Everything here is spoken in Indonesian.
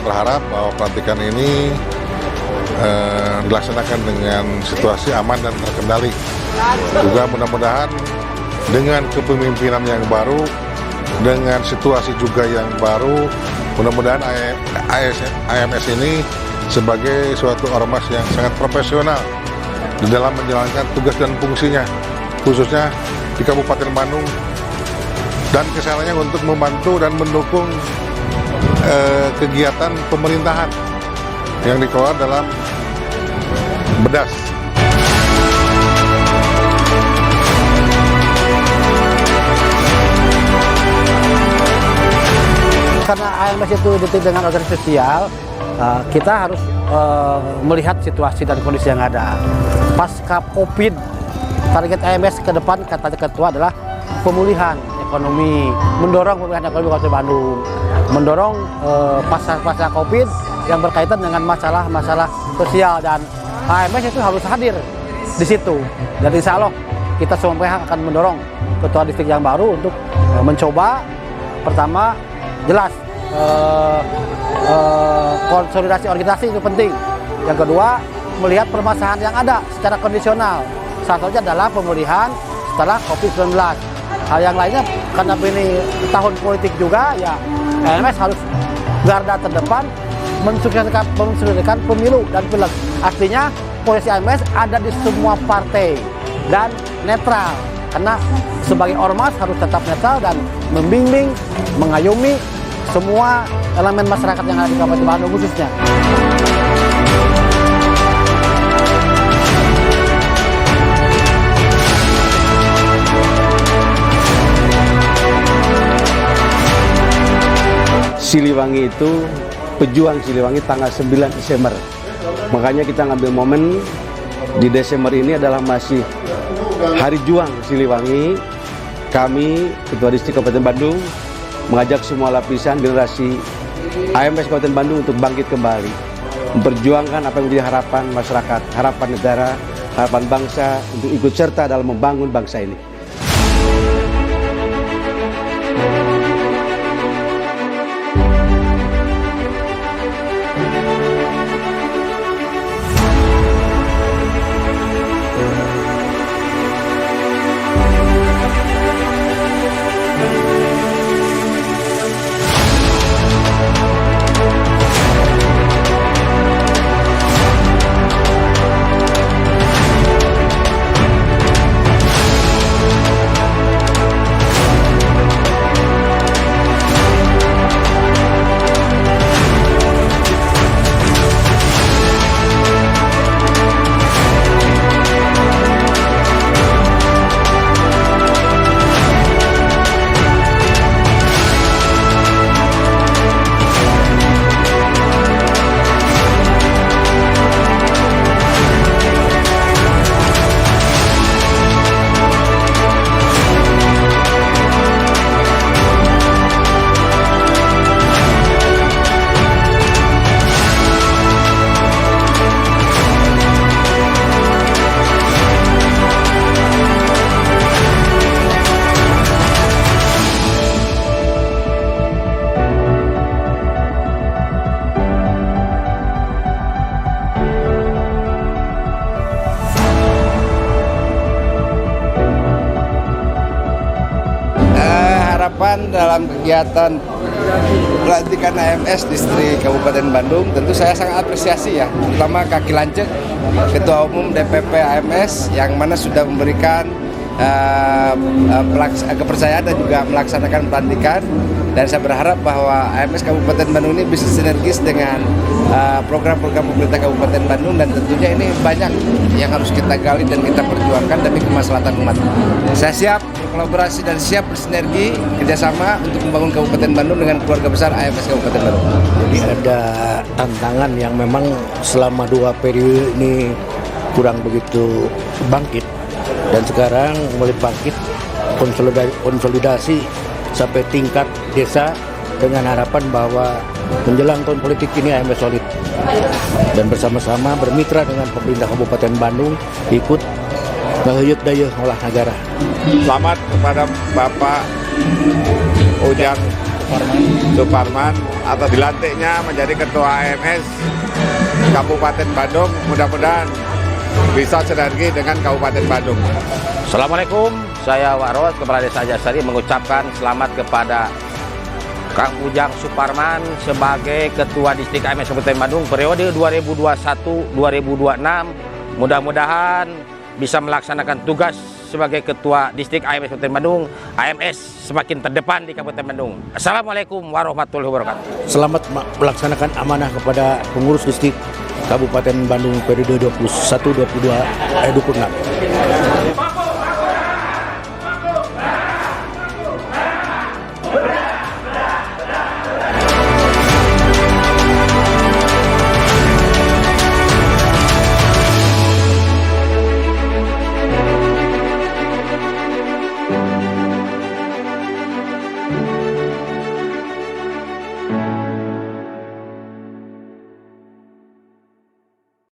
Berharap bahwa pelantikan ini dilaksanakan dengan situasi aman dan terkendali. Juga mudah-mudahan dengan kepemimpinan yang baru, dengan situasi juga yang baru, mudah-mudahan AMS ini sebagai suatu ormas yang sangat profesional di dalam menjalankan tugas dan fungsinya, khususnya di Kabupaten Bandung, dan kesalahannya untuk membantu dan mendukung kegiatan pemerintahan yang dikelola dalam BEDAS. Karena AMS itu identik dengan organisasi sosial, kita harus melihat situasi dan kondisi yang ada. Pasca COVID, target AMS ke depan, kata ketua, adalah pemulihan ekonomi, mendorong pemulihan ekonomi Kabupaten Bandung, mendorong pasca COVID yang berkaitan dengan masalah-masalah sosial, dan AMS itu harus hadir di situ. Dan insya Allah kita semua pihak akan mendorong ketua distrik yang baru untuk mencoba, pertama jelas konsolidasi organisasi itu penting. Yang kedua, melihat permasalahan yang ada secara kondisional. Salah satunya adalah pemulihan setelah COVID-19. Hal yang lainnya, karena ini tahun politik juga, ya AMS harus garda terdepan mensukseskan pemilu dan pileg. Artinya posisi AMS ada di semua partai dan netral, karena sebagai ormas harus tetap netral dan membimbing, mengayomi semua elemen masyarakat yang ada di Kabupaten Bandung khususnya. Siliwangi itu, pejuang Siliwangi tanggal 9 Desember. Makanya kita ngambil momen di Desember ini adalah masih Hari Juang Siliwangi. Kami, Ketua Distrik Kabupaten Bandung, mengajak semua lapisan generasi AMS Kabupaten Bandung untuk bangkit kembali, memperjuangkan apa yang menjadi harapan masyarakat, harapan negara, harapan bangsa, untuk ikut serta dalam membangun bangsa ini. Harapan dalam kegiatan pelantikan AMS Distrik Kabupaten Bandung, tentu saya sangat apresiasi ya, terutama Kaki Lancet, Ketua Umum DPP AMS yang mana sudah memberikan kepercayaan dan juga melaksanakan pelantikan, dan saya berharap bahwa AMS Kabupaten Bandung ini bisa sinergis dengan program-program pemerintah Kabupaten Bandung, dan tentunya ini banyak yang harus kita gali dan kita perjuangkan demi kemaslahatan umat. Saya siap berkolaborasi dan siap bersinergi kerjasama untuk membangun Kabupaten Bandung dengan keluarga besar AMS Kabupaten Bandung. Jadi ada tantangan yang memang selama 2 periode ini kurang begitu bangkit, dan sekarang mulai bangkit konsolidasi sampai tingkat desa dengan harapan bahwa menjelang tahun politik ini AMS solid dan bersama-sama bermitra dengan pemerintah Kabupaten Bandung ikut ngehuyuk dayeuh olah negara. Selamat kepada Bapak Ujang Suparman atas dilantiknya menjadi Ketua AMS Kabupaten Bandung. Mudah-mudahan bisa sinergi dengan Kabupaten Bandung. Assalamualaikum, saya Waros, Kepala Desa Jasari, mengucapkan selamat kepada Kang Ujang Suparman sebagai Ketua Distrik AMS Kabupaten Bandung periode 2021-2026. Mudah-mudahan bisa melaksanakan tugas sebagai Ketua Distrik AMS Kabupaten Bandung, AMS semakin terdepan di Kabupaten Bandung. Assalamualaikum warahmatullahi wabarakatuh. Selamat melaksanakan amanah kepada pengurus distrik Kabupaten Bandung periode 21-26.